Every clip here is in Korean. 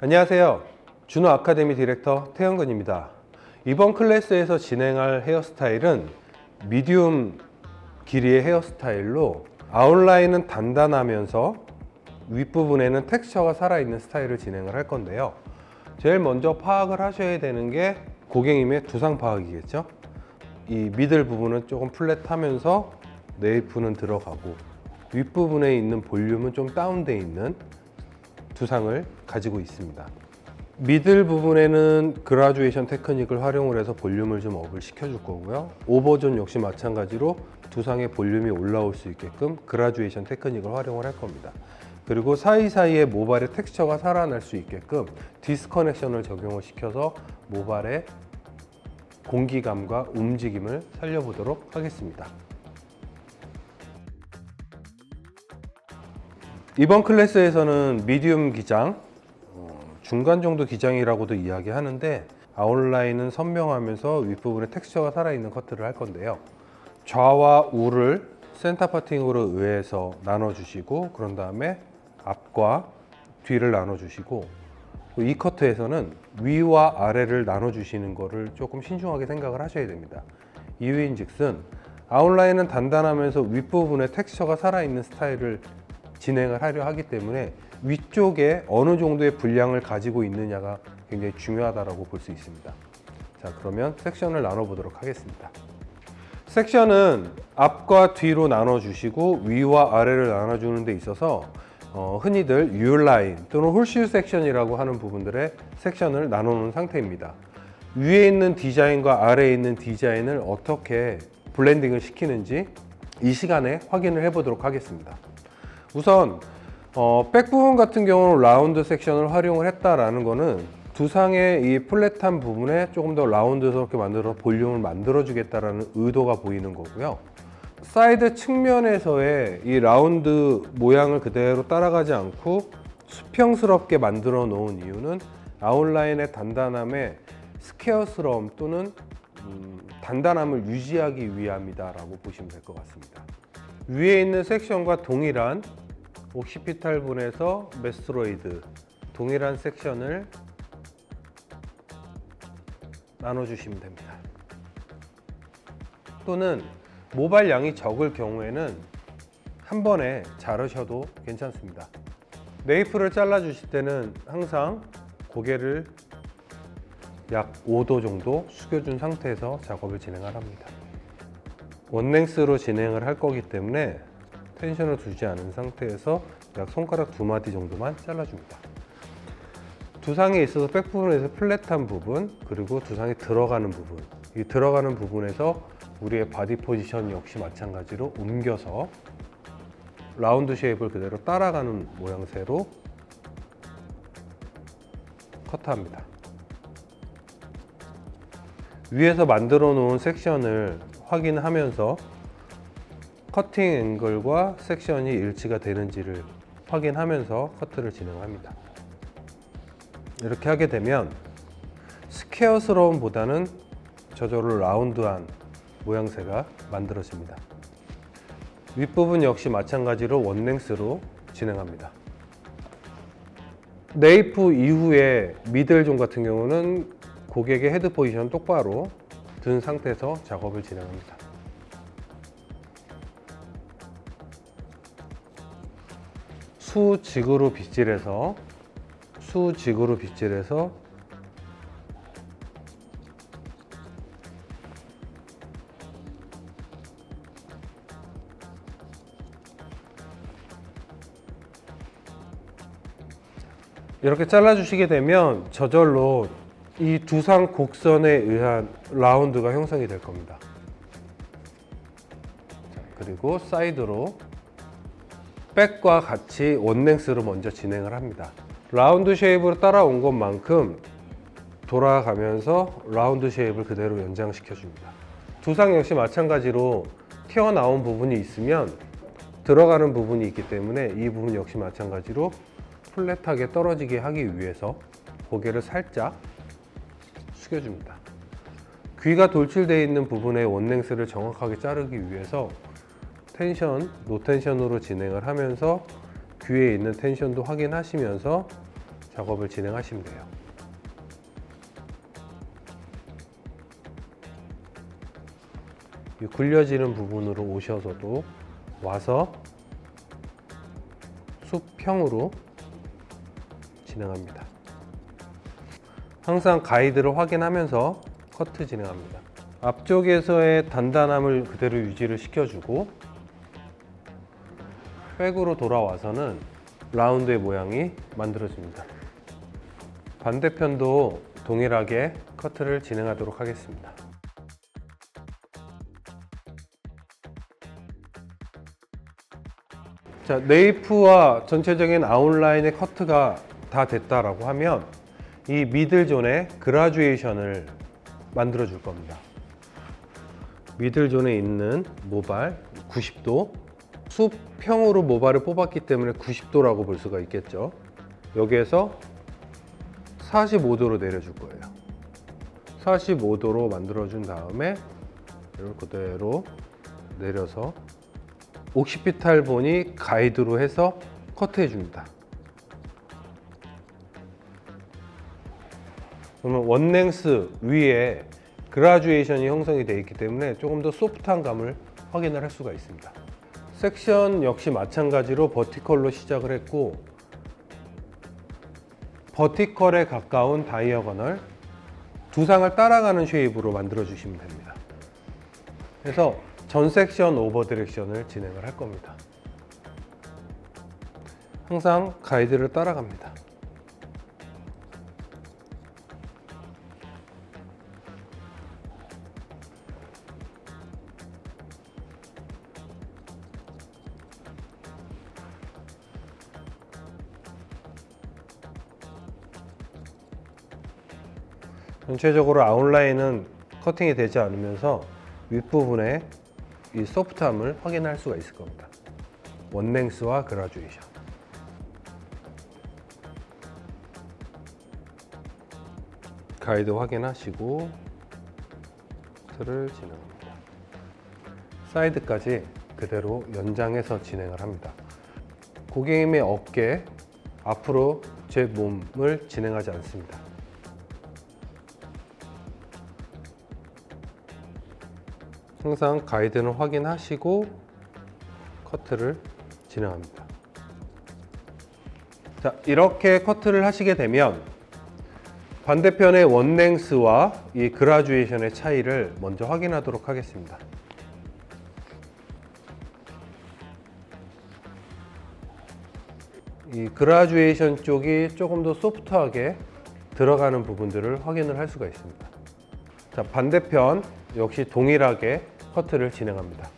안녕하세요. 준호 아카데미 디렉터 태영근입니다. 이번 클래스에서 진행할 헤어스타일은 미디움 길이의 헤어스타일로 아웃라인은 단단하면서 윗부분에는 텍스처가 살아있는 스타일을 진행을 할 건데요. 제일 먼저 파악을 하셔야 되는 게 고객님의 두상 파악이겠죠. 이 미들 부분은 조금 플랫하면서 네이프는 들어가고 윗부분에 있는 볼륨은 좀 다운되어 있는 두상을 가지고 있습니다. 미들 부분에는 그라듀에이션 테크닉을 활용을 해서 볼륨을 좀 업을 시켜줄 거고요. 오버존 역시 마찬가지로 두상의 볼륨이 올라올 수 있게끔 그라듀에이션 테크닉을 활용을 할 겁니다. 그리고 사이사이에 모발의 텍스처가 살아날 수 있게끔 디스커넥션을 적용을 시켜서 모발의 공기감과 움직임을 살려보도록 하겠습니다. 이번 클래스에서는 미디움 기장, 중간 정도 기장이라고도 이야기하는데 아웃라인은 선명하면서 윗부분에 텍스처가 살아있는 커트를 할 건데요. 좌와 우를 센터 파팅으로 의해서 나눠주시고 그런 다음에 앞과 뒤를 나눠주시고 이 커트에서는 위와 아래를 나눠주시는 거를 조금 신중하게 생각을 하셔야 됩니다. 이유인즉슨 아웃라인은 단단하면서 윗부분에 텍스처가 살아있는 스타일을 진행을 하려 하기 때문에 위쪽에 어느 정도의 분량을 가지고 있느냐가 굉장히 중요하다고 볼 수 있습니다. 자, 그러면 섹션을 나눠보도록 하겠습니다. 섹션은 앞과 뒤로 나눠주시고 위와 아래를 나눠주는 데 있어서 흔히들 U라인 또는 홀슈 섹션이라고 하는 부분들의 섹션을 나눠놓은 상태입니다. 위에 있는 디자인과 아래에 있는 디자인을 어떻게 블렌딩을 시키는지 이 시간에 확인을 해보도록 하겠습니다. 우선 백 부분 같은 경우는 라운드 섹션을 활용을 했다라는 거는 두상의 이 플랫한 부분에 조금 더 라운드스럽게 만들어 볼륨을 만들어 주겠다라는 의도가 보이는 거고요. 사이드 측면에서의 이 라운드 모양을 그대로 따라가지 않고 수평스럽게 만들어 놓은 이유는 아웃라인의 단단함에 스퀘어스러움 또는 단단함을 유지하기 위함이다 라고 보시면 될 것 같습니다. 위에 있는 섹션과 동일한 옥시피탈분에서 메스트로이드 동일한 섹션을 나눠주시면 됩니다. 또는 모발 양이 적을 경우에는 한 번에 자르셔도 괜찮습니다. 네이프를 잘라 주실 때는 항상 고개를 약 5도 정도 숙여준 상태에서 작업을 진행을 합니다. 원랭스로 진행을 할 거기 때문에 텐션을 두지 않은 상태에서 약 손가락 2마디 정도만 잘라줍니다. 두상에 있어서 백 부분에서 플랫한 부분 그리고 두상에 들어가는 부분, 이 들어가는 부분에서 우리의 바디 포지션 역시 마찬가지로 옮겨서 라운드 쉐입을 그대로 따라가는 모양새로 커트합니다. 위에서 만들어 놓은 섹션을 확인하면서 커팅 앵글과 섹션이 일치가 되는지를 확인하면서 커트를 진행합니다. 이렇게 하게 되면 스퀘어스러움보다는 저절로 라운드한 모양새가 만들어집니다. 윗부분 역시 마찬가지로 원랭스로 진행합니다. 네이프 이후에 미들존 같은 경우는 고객의 헤드 포지션 똑바로 든 상태에서 작업을 진행합니다. 수직으로 빗질해서 이렇게 잘라주시게 되면 저절로 이 두상 곡선에 의한 라운드가 형성이 될 겁니다. 자, 그리고 사이드로 백과 같이 원랭스로 먼저 진행을 합니다. 라운드 쉐입으로 따라온 것만큼 돌아가면서 라운드 쉐입을 그대로 연장시켜 줍니다. 두상 역시 마찬가지로 튀어나온 부분이 있으면 들어가는 부분이 있기 때문에 이 부분 역시 마찬가지로 플랫하게 떨어지게 하기 위해서 고개를 살짝 숙여줍니다. 귀가 돌출되어 있는 부분의 원랭스를 정확하게 자르기 위해서 텐션, 노텐션으로 진행을 하면서 귀에 있는 텐션도 확인하시면서 작업을 진행하시면 돼요. 이 굴려지는 부분으로 오셔서도 와서 수평으로 진행합니다. 항상 가이드를 확인하면서 커트 진행합니다. 앞쪽에서의 단단함을 그대로 유지를 시켜주고 백으로 돌아와서는 라운드의 모양이 만들어집니다. 반대편도 동일하게 커트를 진행하도록 하겠습니다. 자, 네이프와 전체적인 아웃라인의 커트가 다 됐다라고 하면 이 미들존에 그라듀에이션을 만들어 줄 겁니다. 미들존에 있는 모발 90도, 수평으로 모발을 뽑았기 때문에 90도라고 볼 수가 있겠죠. 여기에서 45도로 내려줄 거예요. 45도로 만들어 준 다음에 이걸 그대로 내려서 옥시피탈 보니 가이드로 해서 커트해 줍니다. 그러면 원랭스 위에 그라듀에이션이 형성이 되어 있기 때문에 조금 더 소프트한 감을 확인을 할 수가 있습니다. 섹션 역시 마찬가지로 버티컬로 시작을 했고, 버티컬에 가까운 다이어거널, 두상을 따라가는 쉐입으로 만들어 주시면 됩니다. 그래서 전 섹션 오버 디렉션을 진행을 할 겁니다. 항상 가이드를 따라갑니다. 전체적으로 아웃라인은 커팅이 되지 않으면서 윗부분에 이 소프트함을 확인할 수가 있을 겁니다. 원랭스와 그라듀에이션. 가이드 확인하시고 커트를 진행합니다. 사이드까지 그대로 연장해서 진행을 합니다. 고객님의 어깨 앞으로 제 몸을 진행하지 않습니다. 항상 가이드는 확인하시고 커트를 진행합니다. 자, 이렇게 커트를 하시게 되면 반대편의 원랭스와 이 그라듀에이션의 차이를 먼저 확인하도록 하겠습니다. 이 그라듀에이션 쪽이 조금 더 소프트하게 들어가는 부분들을 확인을 할 수가 있습니다. 자, 반대편 역시 동일하게 커트를 진행합니다.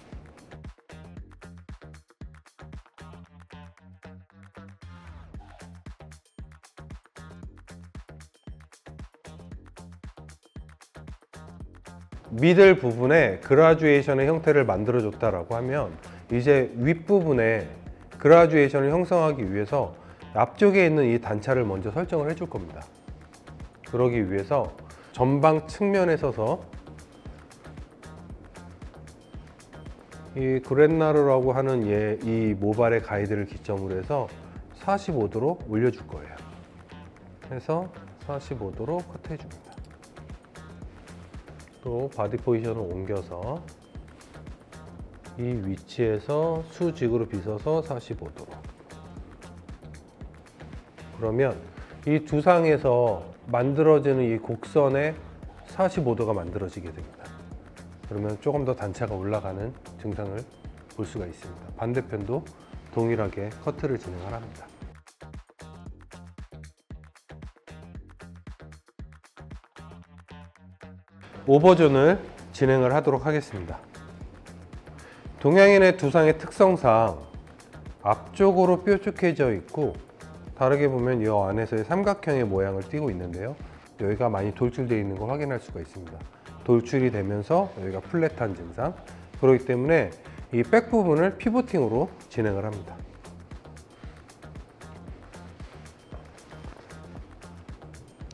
미들 부분에 그라듀에이션의 형태를 만들어 줬다라고 하면 이제 윗부분에 그라듀에이션을 형성하기 위해서 앞쪽에 있는 이 단차를 먼저 설정을 해줄 겁니다. 그러기 위해서 전방 측면에 서서 이 그랜나르라고 하는 이 모발의 가이드를 기점으로 해서 45도로 올려줄 거예요. 그래서 45도로 커트해 줍니다. 또 바디 포지션을 옮겨서 이 위치에서 수직으로 빗어서 45도로. 그러면 이 두상에서 만들어지는 이 곡선에 45도가 만들어지게 됩니다. 그러면 조금 더 단차가 올라가는 증상을 볼 수가 있습니다. 반대편도 동일하게 커트를 진행을 합니다. 오버존을 진행을 하도록 하겠습니다. 동양인의 두상의 특성상 앞쪽으로 뾰족해져 있고 다르게 보면 이 안에서의 삼각형의 모양을 띠고 있는데요. 여기가 많이 돌출되어 있는 걸 확인할 수가 있습니다. 돌출이 되면서 여기가 플랫한 증상. 그렇기 때문에 이 백 부분을 피보팅으로 진행을 합니다.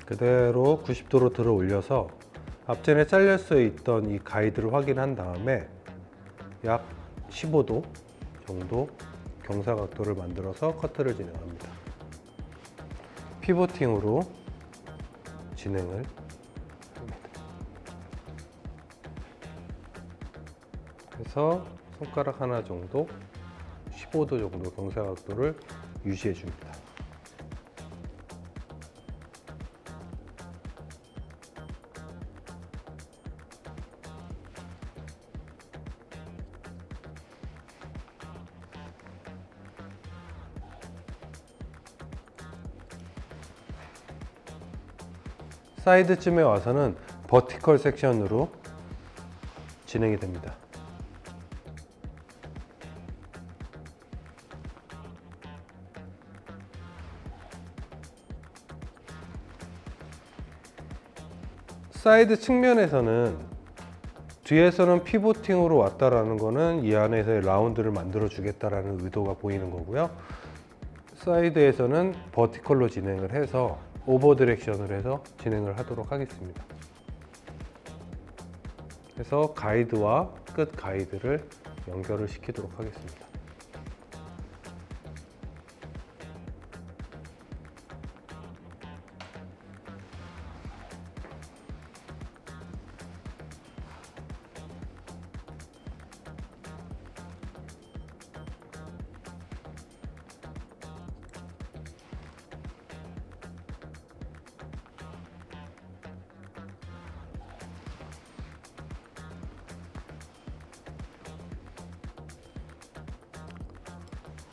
그대로 90도로 들어 올려서 앞전에 잘렸어 있던 이 가이드를 확인한 다음에 약 15도 정도 경사각도를 만들어서 커트를 진행합니다. 피보팅으로 진행을 합니다. 그래서 손가락 하나 정도 15도 정도 경사각도를 유지해 줍니다. 사이드쯤에 와서는 버티컬 섹션으로 진행이 됩니다. 사이드 측면에서는 뒤에서는 피보팅으로 왔다라는 거는 이 안에서의 라운드를 만들어 주겠다라는 의도가 보이는 거고요. 사이드에서는 버티컬로 진행을 해서 오버 디렉션을 해서 진행을 하도록 하겠습니다. 그래서 가이드와 끝 가이드를 연결을 시키도록 하겠습니다.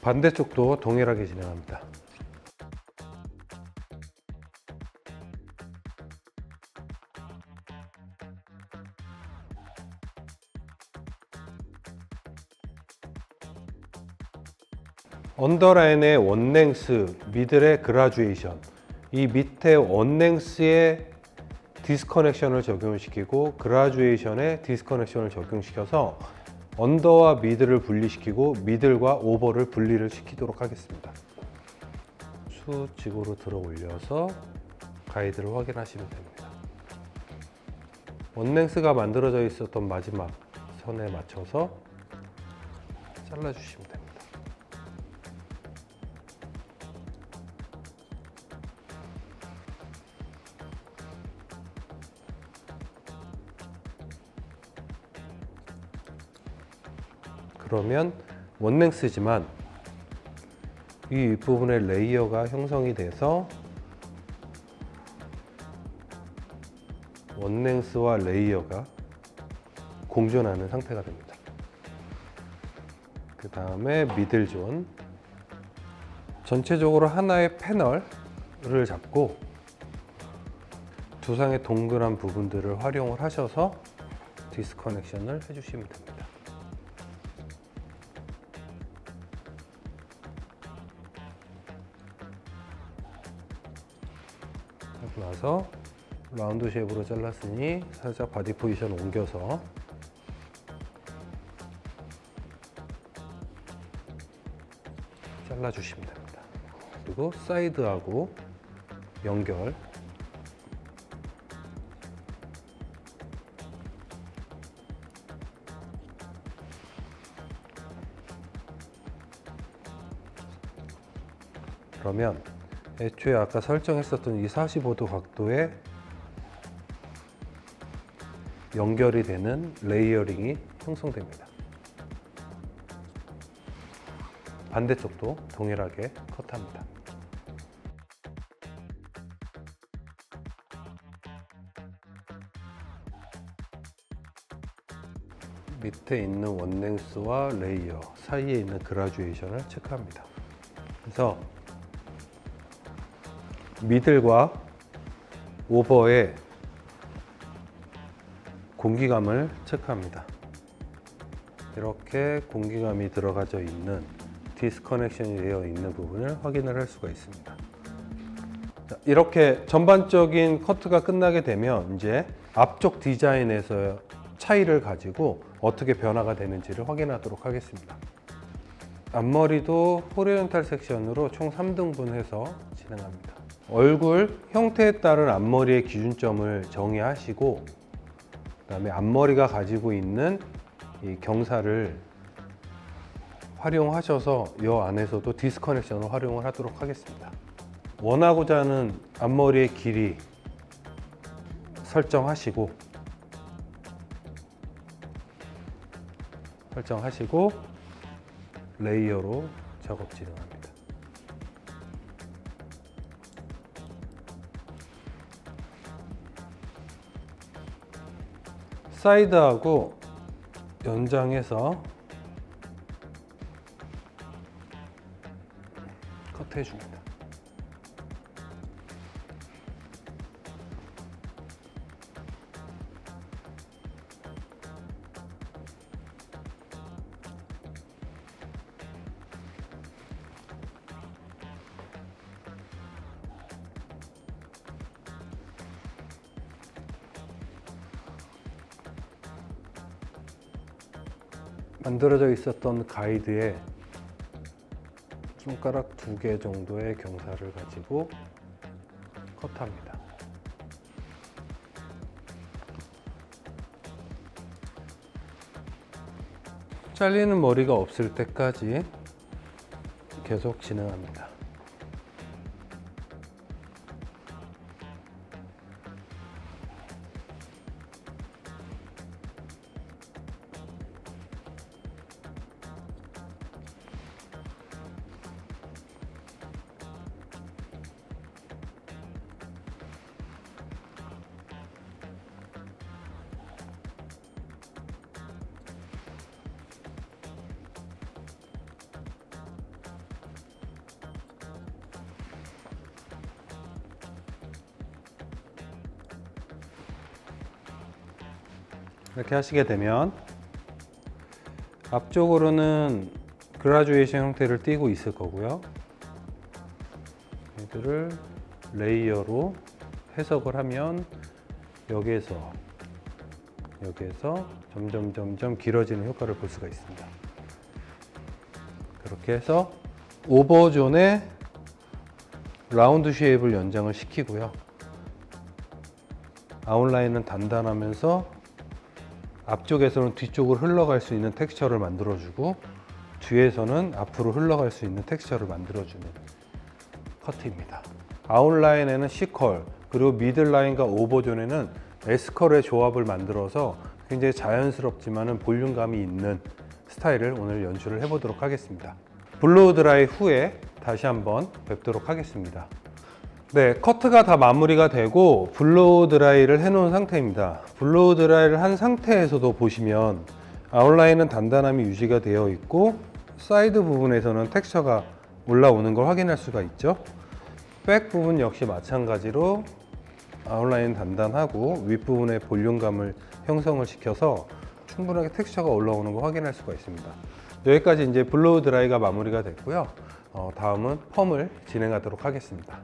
반대쪽도 동일하게 진행합니다. 언더라인의 원랭스, 미들의 그라듀에이션, 이 밑에 원랭스의 디스커넥션을 적용시키고 그라듀에이션에 디스커넥션을 적용시켜서 언더와 미들을 분리시키고 미들과 오버를 분리를 시키도록 하겠습니다. 수직으로 들어 올려서 가이드를 확인하시면 됩니다. 원랭스가 만들어져 있었던 마지막 선에 맞춰서 잘라주시면 됩니다. 그러면 원랭스지만 이 윗부분에 레이어가 형성이 돼서 원랭스와 레이어가 공존하는 상태가 됩니다. 그 다음에 미들존, 전체적으로 하나의 패널을 잡고 두상의 동그란 부분들을 활용을 하셔서 디스커넥션을 해주시면 됩니다. 하고 나서 라운드 쉐입으로 잘랐으니 살짝 바디 포지션 옮겨서 잘라주시면 됩니다. 그리고 사이드하고 연결, 그러면 애초에 아까 설정했었던 이 45도 각도에 연결이 되는 레이어링이 형성됩니다. 반대쪽도 동일하게 컷합니다. 밑에 있는 원랭스와 레이어 사이에 있는 그라듀에이션을 체크합니다. 그래서 미들과 오버의 공기감을 체크합니다. 이렇게 공기감이 들어가져 있는 디스커넥션이 되어 있는 부분을 확인을 할 수가 있습니다. 이렇게 전반적인 커트가 끝나게 되면 이제 앞쪽 디자인에서 차이를 가지고 어떻게 변화가 되는지를 확인하도록 하겠습니다. 앞머리도 호리존탈 섹션으로 총 3등분해서 진행합니다. 얼굴 형태에 따른 앞머리의 기준점을 정의하시고 그다음에 앞머리가 가지고 있는 이 경사를 활용하셔서 이 안에서도 디스커넥션을 활용을 하도록 하겠습니다. 원하고자 하는 앞머리의 길이 설정하시고 레이어로 작업 진행합니다. 사이드하고 연장해서 커트해 줍니다. 만들어져 있었던 가이드에 손가락 2개 정도의 경사를 가지고 컷합니다. 잘리는 머리가 없을 때까지 계속 진행합니다. 이렇게 하시게 되면 앞쪽으로는 그라듀에이션 형태를 띄고 있을 거고요. 얘들을 레이어로 해석을 하면 여기에서 점점 길어지는 효과를 볼 수가 있습니다. 그렇게 해서 오버존의 라운드 쉐입을 연장을 시키고요. 아웃라인은 단단하면서 앞쪽에서는 뒤쪽으로 흘러갈 수 있는 텍스처를 만들어주고 뒤에서는 앞으로 흘러갈 수 있는 텍스처를 만들어주는 커트입니다. 아웃라인에는 C컬, 그리고 미들라인과 오버존에는 S컬의 조합을 만들어서 굉장히 자연스럽지만 볼륨감이 있는 스타일을 오늘 연출을 해보도록 하겠습니다. 블로우 드라이 후에 다시 한번 뵙도록 하겠습니다. 네, 커트가 다 마무리가 되고 블로우 드라이를 해놓은 상태입니다. 블로우 드라이를 한 상태에서도 보시면 아웃라인은 단단함이 유지가 되어 있고 사이드 부분에서는 텍스처가 올라오는 걸 확인할 수가 있죠. 백 부분 역시 마찬가지로 아웃라인 단단하고 윗부분에 볼륨감을 형성을 시켜서 충분하게 텍스처가 올라오는 걸 확인할 수가 있습니다. 여기까지 이제 블로우 드라이가 마무리가 됐고요. 다음은 펌을 진행하도록 하겠습니다.